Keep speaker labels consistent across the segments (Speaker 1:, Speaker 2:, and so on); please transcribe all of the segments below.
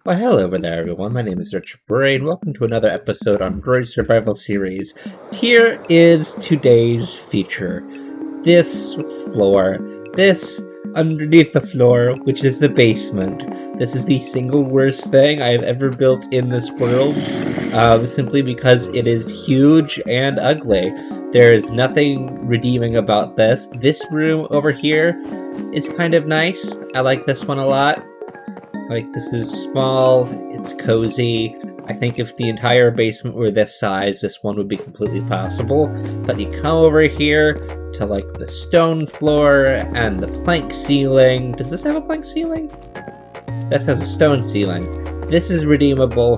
Speaker 1: Well, hello over there, everyone. My name is Rory, and welcome to another episode on Rory's Survival Series. Here is today's feature. This floor, this underneath the floor, which is the basement. This is the single worst thing I have ever built in this world, simply because it is huge and ugly. There is nothing redeeming about this. This room over here is kind of nice. I like this one a lot. Like, this is small, it's cozy. I think if the entire basement were this size, this one would be completely possible. But you come over here to, like, the stone floor and the plank ceiling. Does this have a plank ceiling? This has a stone ceiling. This is redeemable,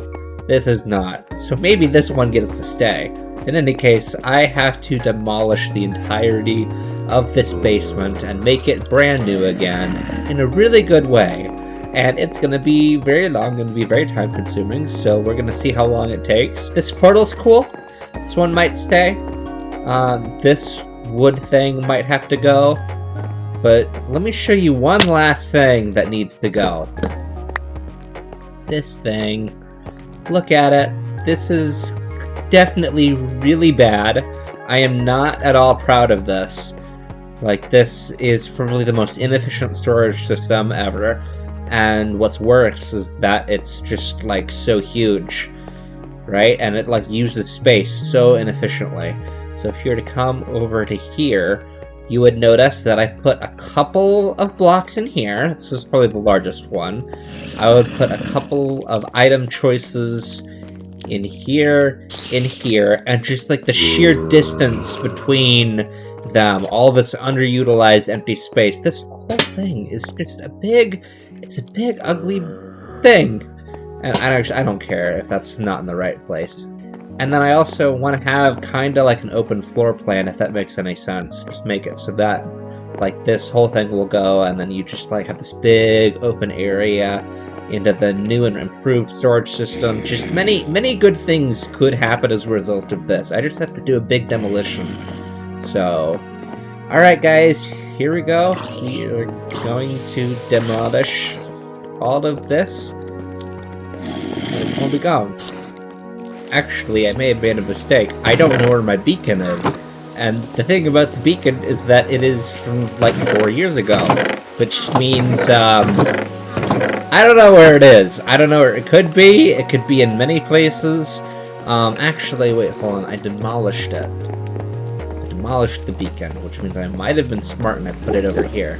Speaker 1: this is not. So maybe this one gets to stay. In any case, I have to demolish the entirety of this basement and make it brand new again in a really good way. And it's going to be very long and be very time consuming, so we're going to see how long it takes. This portal's cool. This one might stay. This wood thing might have to go. But let me show you one last thing that needs to go. This thing. Look at it. This is definitely really bad. I am not at all proud of this. Like, this is probably the most inefficient storage system ever. And what's worse is that it's just, like, so huge, right? And it, like, uses space so inefficiently. So if you were to come over to here, you would notice that I put a couple of blocks in here. This is probably the largest one. I would put a couple of item choices in here, and just, like, the sheer distance between them, all this underutilized empty space. This whole thing is just it's a big, ugly thing. And I don't care if that's not in the right place. And then I also want to have kind of like an open floor plan, if that makes any sense. Just make it so that, like, this whole thing will go, and then you just, like, have this big open area into the new and improved storage system. Just many good things could happen as a result of this. I just have to do a big demolition. So, alright guys, here we go. We are going to demolish all of this. And it's gonna be gone. Actually, I may have made a mistake. I don't know where my beacon is. And the thing about the beacon is that it is from, like, 4 years ago. Which means, I don't know where it is. I don't know where it could be. It could be in many places. Actually, wait, hold on. I demolished it. Demolished the beacon, which means I might have been smart and I put it over here.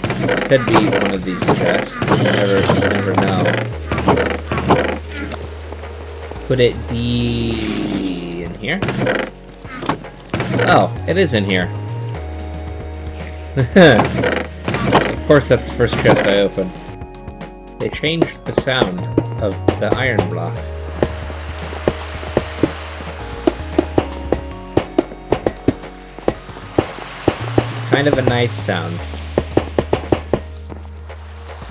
Speaker 1: It could be one of these chests. You never know. Could it be in here? Oh, it is in here. Of course, that's the first chest I opened. They changed the sound of the iron block. Kind of a nice sound.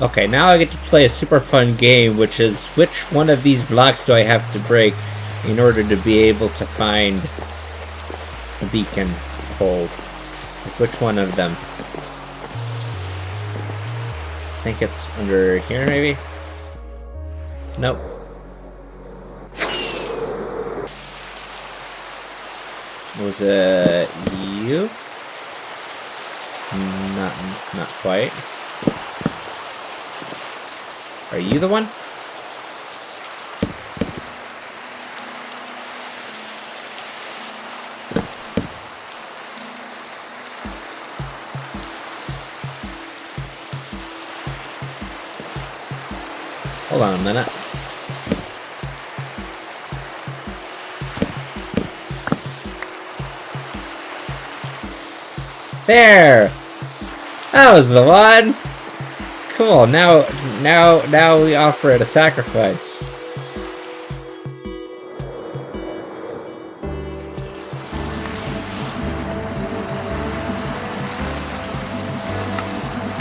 Speaker 1: Okay, now I get to play a super fun game, which is which one of these blocks do I have to break in order to be able to find the beacon hole? Like, which one of them? I think it's under here, maybe? Nope. Was it you? Not quite. Are you the one? Hold on a minute. There! That was the one! Cool, now we offer it a sacrifice.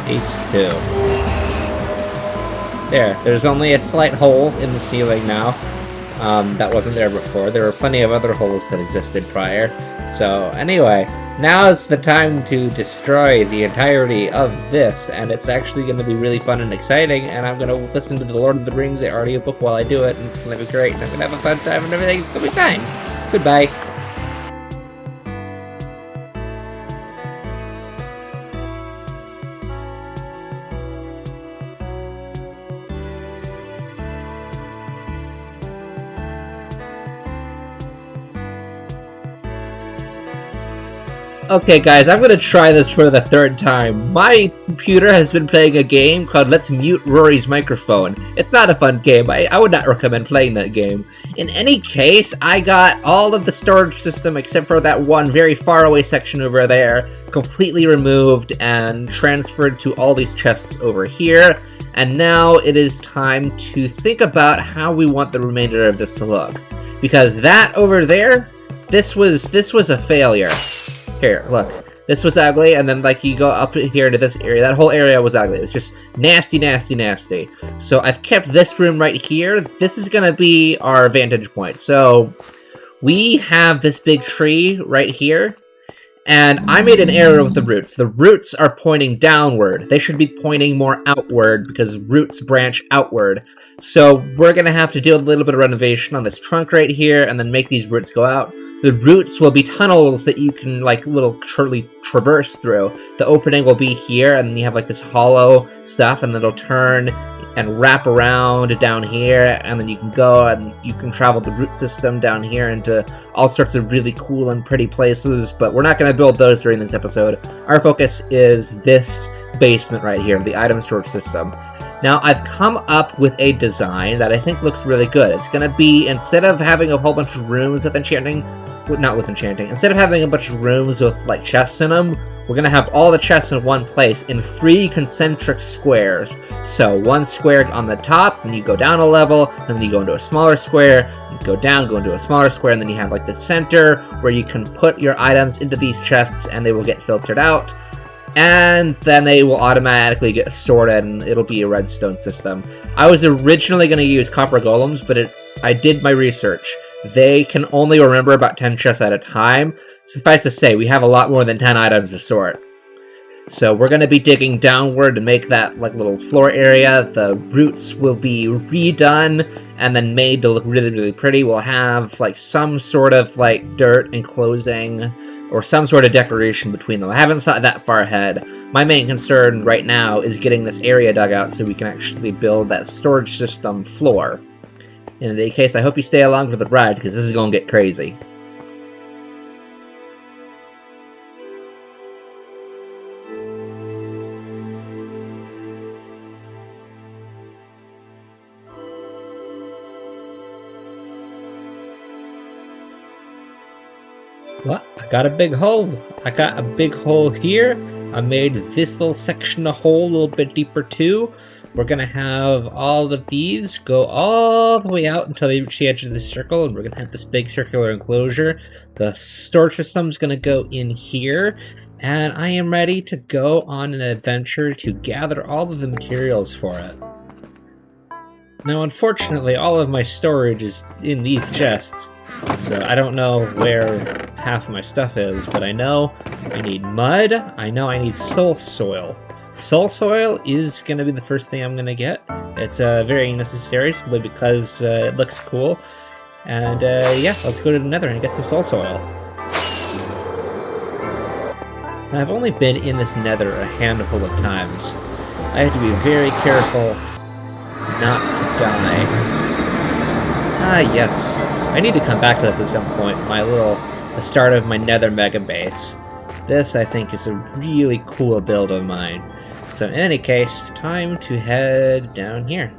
Speaker 1: Ace 2. There's only a slight hole in the ceiling now. that wasn't there before. There were plenty of other holes that existed prior. So anyway, now is the time to destroy the entirety of this, and it's actually going to be really fun and exciting, and I'm going to listen to the Lord of the Rings audiobook while I do it, and it's going to be great, and I'm going to have a fun time, and everything's going to be fine. Goodbye. Okay guys, I'm gonna try this for the third time. My computer has been playing a game called Let's Mute Rory's Microphone. It's not a fun game. I would not recommend playing that game. In any case, I got all of the storage system except for that one very far away section over there completely removed and transferred to all these chests over here. And now it is time to think about how we want the remainder of this to look. Because that over there, this was a failure. Here, look. This was ugly, and then, like, you go up here into this area. That whole area was ugly. It was just nasty, nasty, nasty. So I've kept this room right here. This is gonna be our vantage point. So we have this big tree right here, and I made an error with the roots. The roots are pointing downward. They should be pointing more outward, because roots branch outward. So we're gonna have to do a little bit of renovation on this trunk right here, and then make these roots go out. The roots will be tunnels that you can, like, literally traverse through. The opening will be here, and then you have, like, this hollow stuff, and it'll turn and wrap around down here, and then you can go and you can travel the root system down here into all sorts of really cool and pretty places, but we're not going to build those during this episode. Our focus is this basement right here, the item storage system. Now, I've come up with a design that I think looks really good. It's going to be, instead of having a whole bunch of rooms with enchanting, not with enchanting, instead of having a bunch of rooms with, like, chests in them, we're going to have all the chests in one place in 3 concentric squares. So, one square on the top, then you go down a level, and then you go into a smaller square, you go down, go into a smaller square, and then you have, like, the center where you can put your items into these chests, and they will get filtered out. And then they will automatically get sorted, and it'll be a redstone system. I was originally going to use copper golems, but I did my research. They can only remember about 10 chests at a time. Suffice to say, we have a lot more than 10 items to sort. So we're going to be digging downward to make that, like, little floor area. The roots will be redone and then made to look really, really pretty. We'll have, like, some sort of, like, dirt enclosing or some sort of decoration between them. I haven't thought that far ahead. My main concern right now is getting this area dug out so we can actually build that storage system floor. In any case, I hope you stay along for the ride, because this is going to get crazy. Well, I got a big hole. I got a big hole here. I made this little section of hole a little bit deeper too. We're going to have all of these go all the way out until they reach the edge of the circle, and we're going to have this big circular enclosure. The storage system is going to go in here, and I am ready to go on an adventure to gather all of the materials for it. Now, unfortunately, all of my storage is in these chests, so I don't know where half of my stuff is, but I know I need mud, I know I need soul soil. Soul soil is going to be the first thing I'm going to get. It's very necessary simply because it looks cool. And yeah, let's go to the nether and get some soul soil. Now, I've only been in this nether a handful of times. I have to be very careful not to die. Ah, yes. I need to come back to this at some point. The start of my nether mega base. This, I think, is a really cool build of mine. So in any case, time to head down here.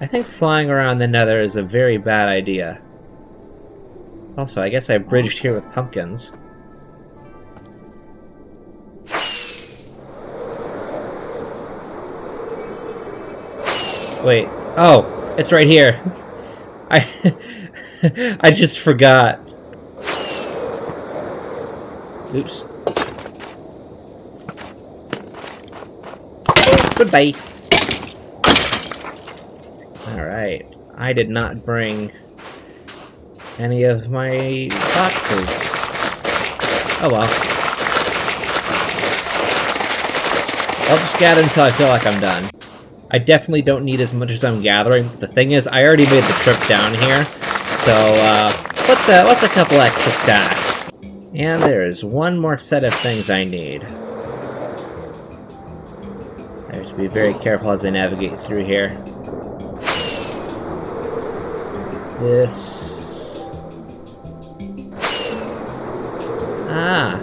Speaker 1: I think flying around the nether is a very bad idea. Also, I guess I bridged here with pumpkins. Wait. Oh, it's right here. I I just forgot. Oops. Goodbye. Alright. I did not bring any of my boxes. Oh well. I'll just gather until I feel like I'm done. I definitely don't need as much as I'm gathering. The thing is, I already made the trip down here, so what's a couple extra stacks? And there's one more set of things I need. I have to be very careful as I navigate through here. This... Ah.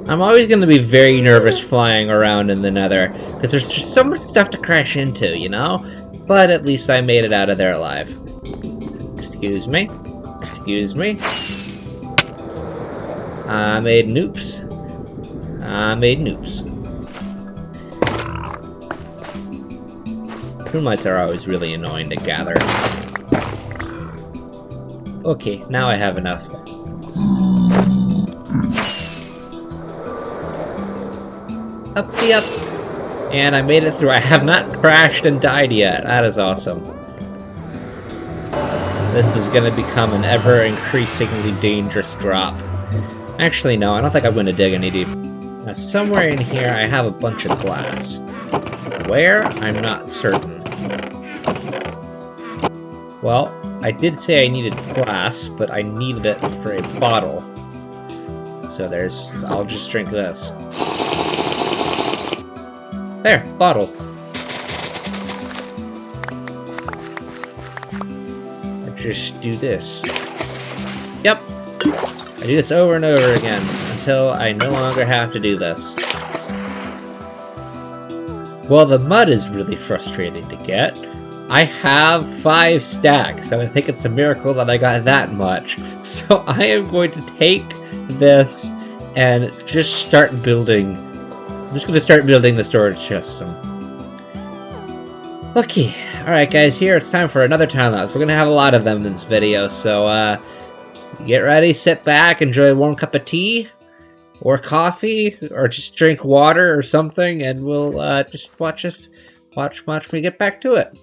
Speaker 1: I'm always going to be very nervous flying around in the Nether, because there's just so much stuff to crash into, you know? But at least I made it out of there alive. Excuse me. Excuse me. I made noops. I made noops. Pumice are always really annoying to gather. Okay, now I have enough. Up the up! And I made it through. I have not crashed and died yet. That is awesome. This is going to become an ever-increasingly dangerous drop. Actually, no, I don't think I'm going to dig any deeper. Now, somewhere in here I have a bunch of glass. Where? I'm not certain. Well, I did say I needed glass, but I needed it for a bottle. So there's... I'll just drink this. There, bottle. I just do this. Yep. I do this over and over again until I no longer have to do this. Well, the mud is really frustrating to get. I have 5 stacks, and I think it's a miracle that I got that much. So I am going to take this and just start building. I'm just going to start building the storage system. Okay, alright guys, here it's time for another time lapse. We're going to have a lot of them in this video, so get ready, sit back, enjoy a warm cup of tea, or coffee, or just drink water or something, and we'll just watch me get back to it.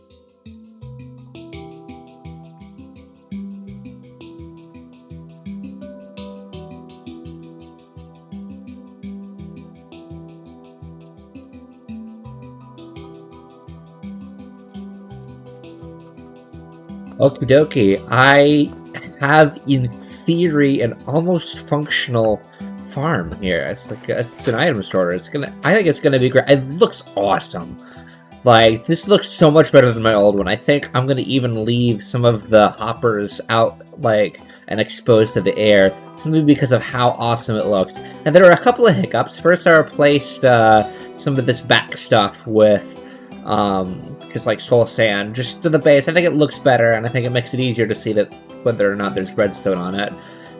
Speaker 1: Okie dokie, I have, in theory, an almost functional farm here. It's like it's an item store. I think it's gonna be great. It looks awesome. Like, this looks so much better than my old one. I think I'm gonna even leave some of the hoppers out, like, and exposed to the air, simply because of how awesome it looked. And there are a couple of hiccups. First, I replaced some of this back stuff with just like soul sand, just to the base. I think it looks better, and I think it makes it easier to see that whether or not there's redstone on it.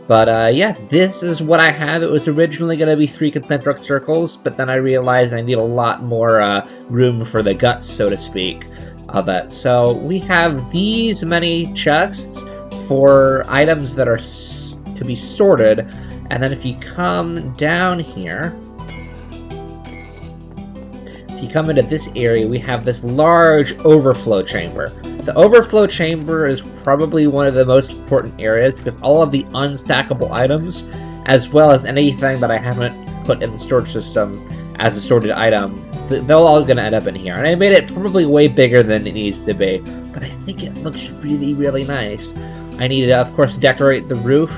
Speaker 1: But yeah, this is what I have. It was originally going to be 3 concentric circles, but then I realized I need a lot more room for the guts, so to speak, of it. So we have these many chests for items that are to be sorted, and then if you come down here, if you come into this area, we have this large overflow chamber. The overflow chamber is probably one of the most important areas because all of the unstackable items, as well as anything that I haven't put in the storage system as a sorted item, they're all going to end up in here. And I made it probably way bigger than it needs to be, but I think it looks really, really nice. I need to, of course, decorate the roof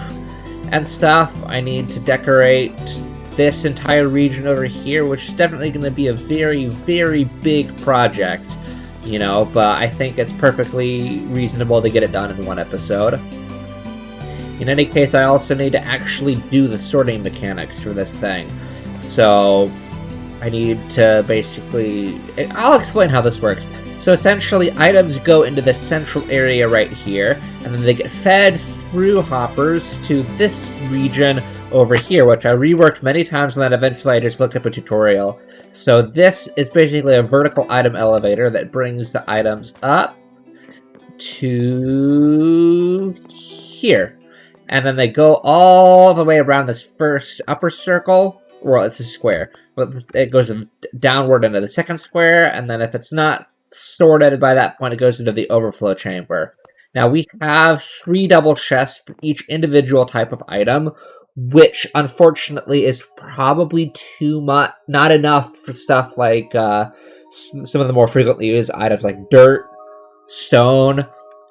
Speaker 1: and stuff. I need to decorate this entire region over here, which is definitely going to be a very, very big project, you know, but I think it's perfectly reasonable to get it done in one episode. In any case, I also need to actually do the sorting mechanics for this thing. So I need to basically... I'll explain how this works. So essentially, items go into this central area right here, and then they get fed through hoppers to this region over here, which I reworked many times, and then eventually I just looked up a tutorial. So this is basically a vertical item elevator that brings the items up, to here. And then they go all the way around this first upper circle. Well, it's a square. But it goes downward into the second square, and then if it's not sorted by that point, it goes into the overflow chamber. Now, we have 3 double chests for each individual type of item, which, unfortunately, is probably too much, not enough for stuff like some of the more frequently used items like dirt, stone.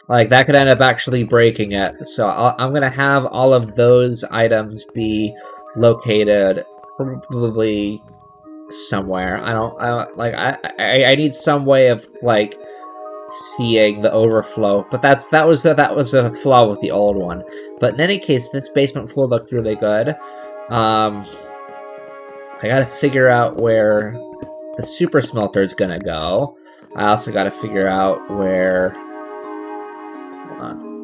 Speaker 1: Like, that could end up actually breaking it. So I'm going to have all of those items be located probably somewhere. I need some way of, like, seeing the overflow, but that was a flaw with the old one. But in any case, this basement floor looked really good. I gotta figure out where the super smelter is gonna go. I also gotta figure out where... Hold on.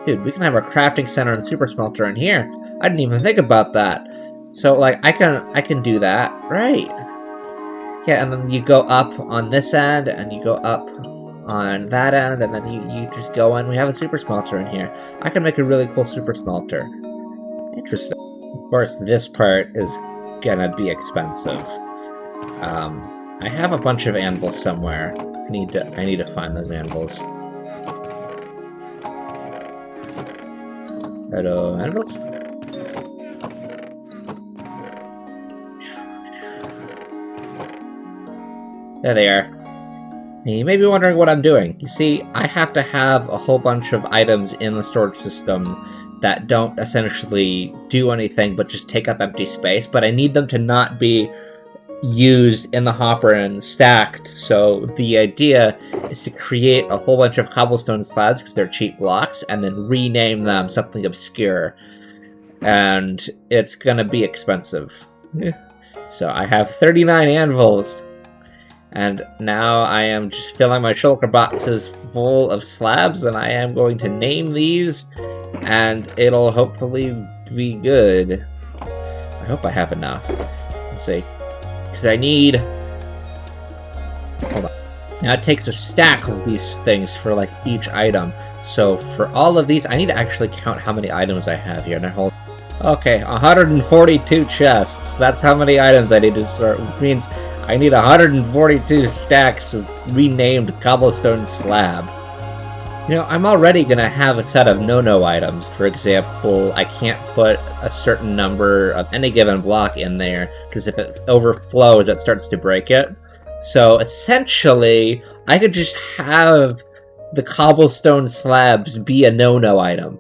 Speaker 1: Dude, we can have our crafting center and super smelter in here. I didn't even think about that. So, like, I can do that, right? Yeah, and then you go up on this end, and you go up on that end, and then you just go in. We have a super smelter in here. I can make a really cool super smelter. Interesting. Of course, this part is gonna be expensive. I have a bunch of anvils somewhere. I need to find those anvils. Hello, anvils? There they are. You may be wondering what I'm doing. You see, I have to have a whole bunch of items in the storage system that don't essentially do anything but just take up empty space, but I need them to not be used in the hopper and stacked. So the idea is to create a whole bunch of cobblestone slabs, because they're cheap blocks, and then rename them something obscure. And it's gonna be expensive. So I have 39 anvils. And now I am just filling my shulker boxes full of slabs, and I am going to name these, and it'll hopefully be good. I hope I have enough. Let's see. Because I need... Hold on. Now it takes a stack of these things for, like, each item. So for all of these, I need to actually count how many items I have here. Now hold... Okay, 142 chests. That's how many items I need to start. Which means I need 142 stacks of renamed cobblestone slab. You know, I'm already gonna have a set of no-no items. For example, I can't put a certain number of any given block in there, because if it overflows, it starts to break it. So essentially, I could just have the cobblestone slabs be a no-no item,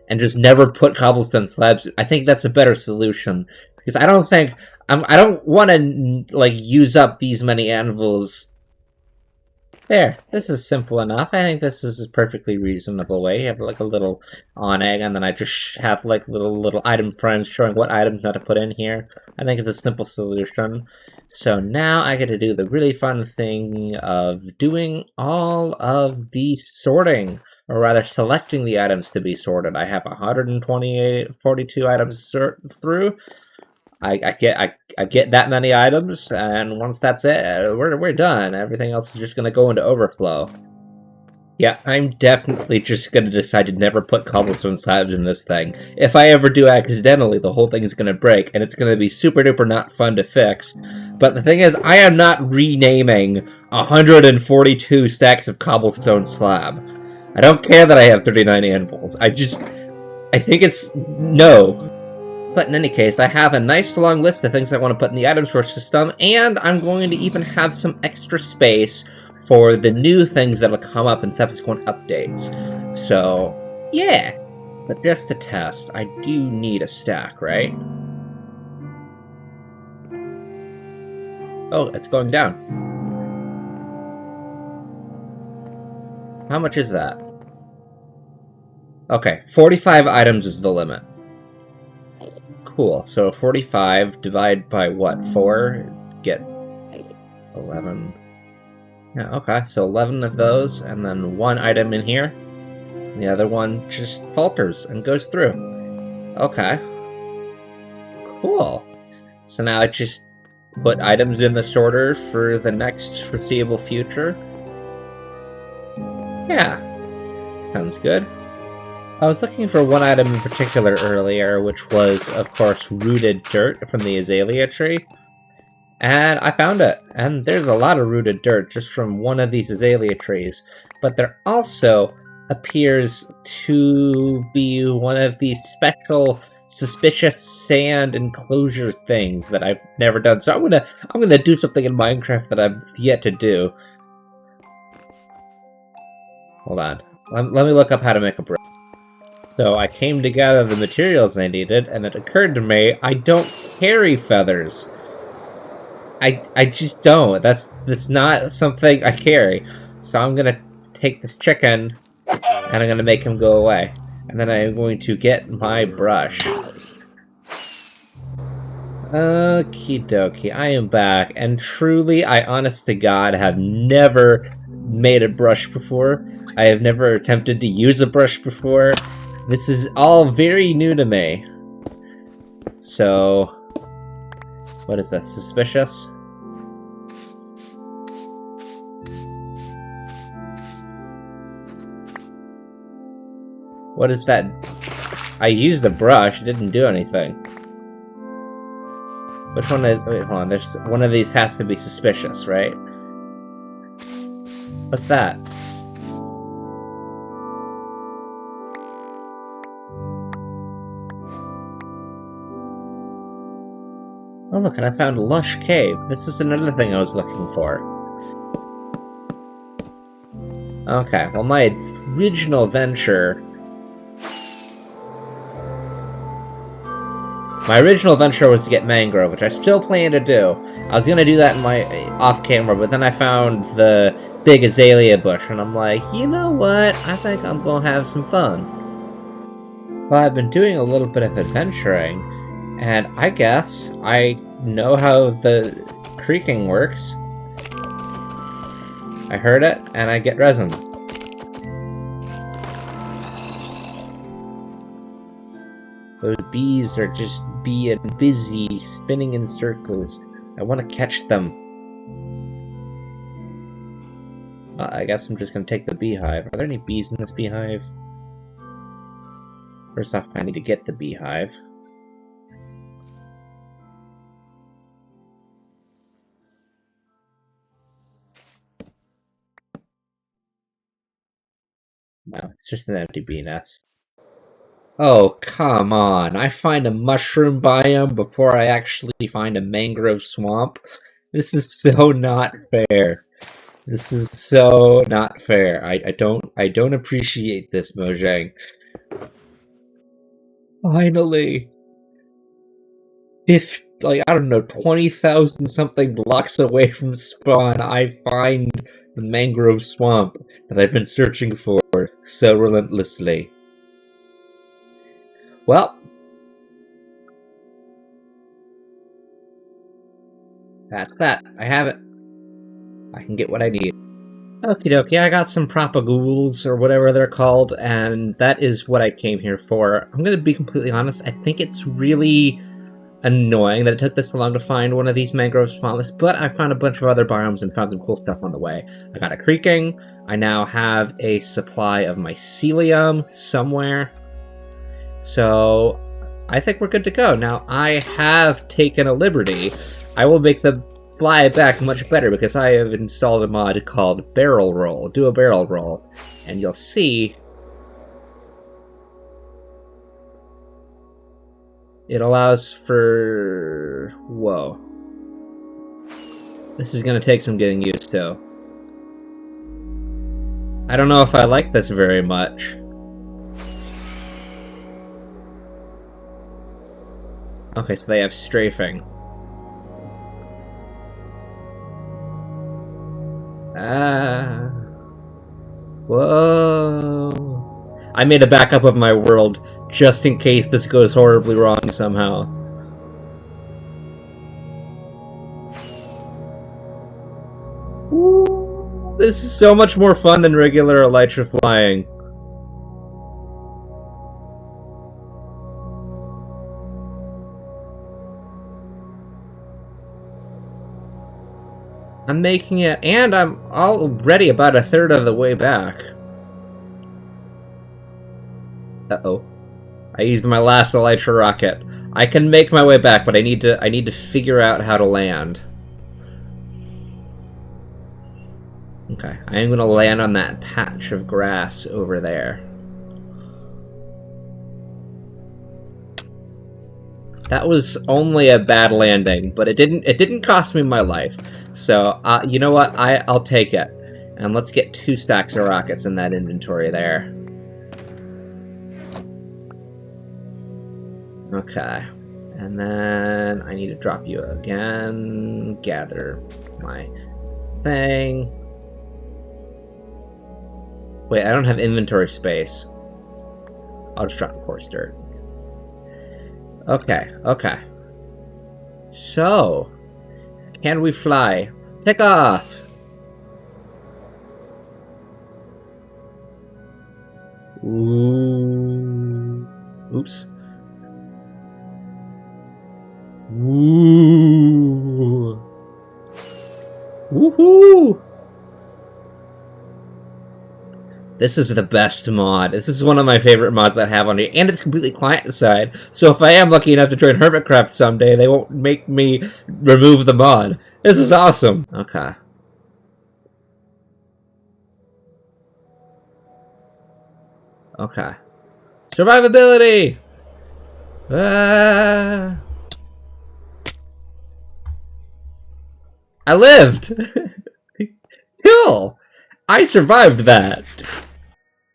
Speaker 1: and just never put cobblestone slabs. I think that's a better solution, because I don't think... I don't want to, like, use up these many anvils. There, this is simple enough. I think this is a perfectly reasonable way. You have, like, a little awning, and then I just have, like, little item frames showing what items not to put in here. I think it's a simple solution. So now I get to do the really fun thing of doing all of the sorting, or rather selecting the items to be sorted. I have 142 items to sort through. I get that many items, and once that's it, we're done. Everything else is just gonna go into overflow. Yeah, I'm definitely just gonna decide to never put cobblestone slabs in this thing. If I ever do accidentally, the whole thing is gonna break, and it's gonna be super duper not fun to fix. But the thing is, I am not renaming 142 stacks of cobblestone slab. I don't care that I have 39 anvils. I think it's... no. But in any case, I have a nice long list of things I want to put in the item source system, and I'm going to even have some extra space for the new things that'll come up in subsequent updates. So, yeah. But just to test, I do need a stack, right? Oh, it's going down. How much is that? Okay, 45 items is the limit. Cool, so 45 divided by what, 4? Get 11. Yeah, okay, so 11 of those, and then one item in here. And the other one just falters and goes through. Okay. Cool. So now it just put items in the sorter for the next foreseeable future. Yeah, sounds good. I was looking for one item in particular earlier, which was, of course, rooted dirt from the azalea tree. And I found it. And there's a lot of rooted dirt just from one of these azalea trees. But there also appears to be one of these special suspicious sand enclosure things that I've never done. So I'm gonna do something in Minecraft that I've yet to do. Hold on. Let me look up how to make a bridge. So I came to gather the materials I needed, and it occurred to me I don't carry feathers. I just don't. That's not something I carry. So I'm gonna take this chicken, and I'm gonna make him go away. And then I'm going to get my brush. Okie dokie, I am back, and truly, I honest to God have never made a brush before. I have never attempted to use a brush before. This is all very new to me. So, what is that, suspicious? What is that? I used the brush, it didn't do anything. Which one? Wait, hold on. There's one of these has to be suspicious, right? What's that? Oh look, and I found a lush cave. This is another thing I was looking for. Okay, well my original venture... My original venture was to get mangrove, which I still plan to do. I was gonna do that in my off-camera, but then I found the big azalea bush, and I'm like, you know what? I think I'm gonna have some fun. Well, I've been doing a little bit of adventuring, and I guess I know how the creaking works. I heard it, and I get resin. Those bees are just being busy, spinning in circles. I want to catch them. I guess I'm just going to take the beehive. Are there any bees in this beehive? First off, I need to get the beehive. No, it's just an empty bee nest. Oh, come on. I find a mushroom biome before I actually find a mangrove swamp. This is so not fair. This is so not fair. I don't appreciate this, Mojang. Finally. If, like, I don't know, 20,000 something blocks away from spawn, I find the mangrove swamp that I've been searching for so relentlessly. Well, that's that. I have it. I can get what I need. Okie dokie, I got some propagoules, or whatever they're called, and that is what I came here for. I'm gonna be completely honest, I think it's really annoying that it took this long to find one of these mangrove swamps, but I found a bunch of other biomes and found some cool stuff on the way. I got a creaking, I now have a supply of mycelium somewhere, so I think we're good to go. Now, I have taken a liberty. I will make the fly back much better because I have installed a mod called Barrel Roll. Do a barrel roll, and you'll see it allows for... Whoa. This is going to take some getting used to. I don't know if I like this very much. Okay, so they have strafing. Ah. Whoa. I made a backup of my world just in case this goes horribly wrong somehow. Ooh, this is so much more fun than regular elytra flying. I'm making it, and I'm already about a third of the way back. Uh-oh. I used my last elytra rocket. I can make my way back, but I need to figure out how to land. Okay, I am gonna land on that patch of grass over there. That was only a bad landing, but it didn't cost me my life. So you know what? I'll take it. And let's get 2 stacks of rockets in that inventory there. Okay. And then I need to drop you again. Gather my thing. Wait, I don't have inventory space. I'll just drop the coarse dirt. Okay, okay. So, can we fly? Take off! Ooh. Oops. Ooh. Woohoo! This is the best mod. This is one of my favorite mods I have on here, and it's completely client-side. So if I am lucky enough to join Hermitcraft someday, they won't make me remove the mod. This is awesome. Okay. Okay. Survivability! I lived! Cool! I survived that!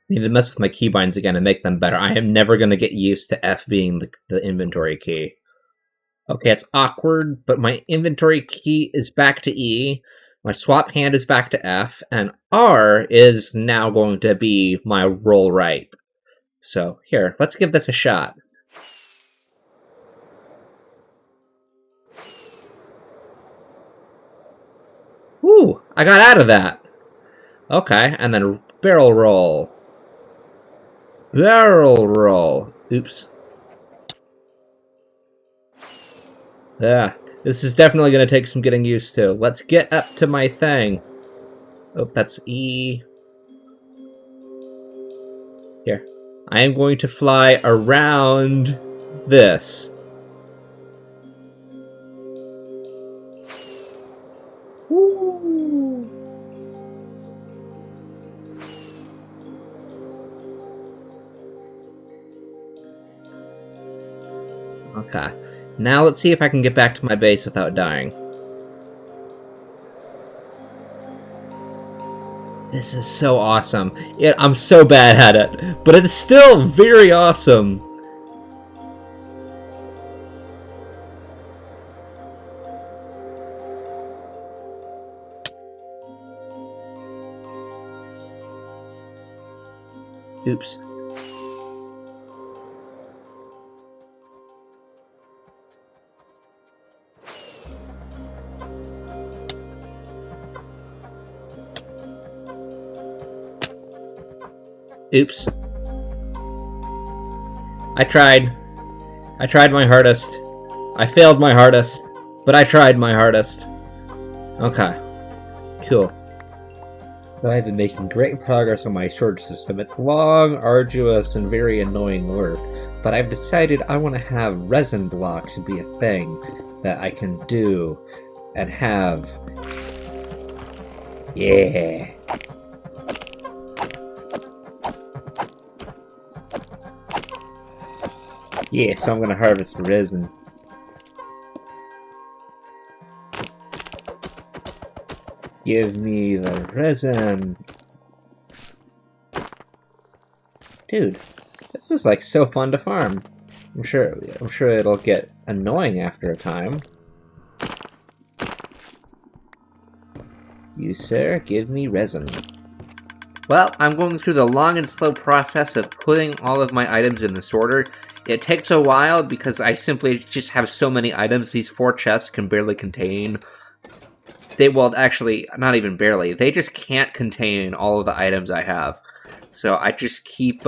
Speaker 1: I need to mess with my keybinds again and make them better. I am never going to get used to F being the inventory key. Okay, it's awkward, but my inventory key is back to E, my swap hand is back to F, and R is now going to be my roll right. So, here, let's give this a shot. Woo! I got out of that! Okay, and then barrel roll. Barrel roll. Oops. Yeah, this is definitely going to take some getting used to. Let's get up to my thing. Oh, that's E. Here. I am going to fly around this. Woo! Okay. Now let's see if I can get back to my base without dying. This is so awesome. Yeah, I'm so bad at it, but it's still very awesome. Oops. Oops. I tried. I tried my hardest. I failed my hardest, but I tried my hardest. Okay. Cool. So I've been making great progress on my storage system. It's long, arduous, and very annoying work, but I've decided I want to have resin blocks be a thing that I can do and have. Yeah. Yeah, so I'm gonna harvest resin. Give me the resin. Dude, this is like so fun to farm. I'm sure it'll get annoying after a time. You, sir, give me resin. Well, I'm going through the long and slow process of putting all of my items in the sorter. It takes a while because I simply just have so many items. These 4 chests can barely contain... well, actually, not even barely. They just can't contain all of the items I have. So I just keep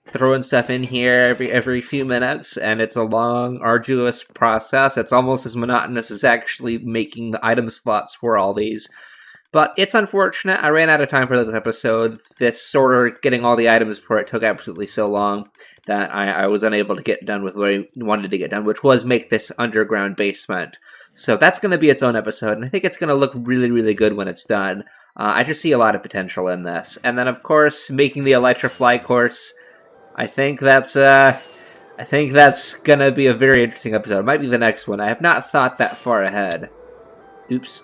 Speaker 1: throwing stuff in here every few minutes, and it's a long, arduous process. It's almost as monotonous as actually making the item slots for all these. But it's unfortunate. I ran out of time for this episode. This sort of getting all the items for it took absolutely so long that I was unable to get done with what I wanted to get done, which was make this underground basement. So that's going to be its own episode, and I think it's going to look really, really good when it's done. I just see a lot of potential in this. And then, of course, making the elytra fly course. I think that's gonna be a very interesting episode. It might be the next one. I have not thought that far ahead. Oops.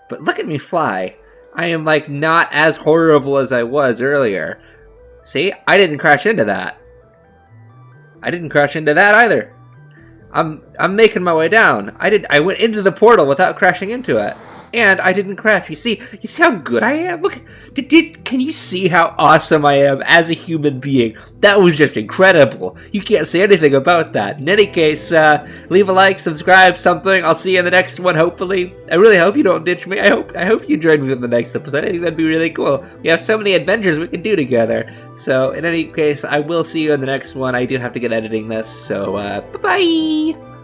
Speaker 1: But look at me fly. I am, like, not as horrible as I was earlier. See? I didn't crash into that. I didn't crash into that either. I'm making my way down. I went into the portal without crashing into it. And I didn't crash. You see how good I am? Look, can you see how awesome I am as a human being? That was just incredible. You can't say anything about that. In any case, leave a like, subscribe, something. I'll see you in the next one, hopefully. I really hope you don't ditch me. I hope you join me in the next episode. I think that'd be really cool. We have so many adventures we can do together. So, in any case, I will see you in the next one. I do have to get editing this, so, bye-bye!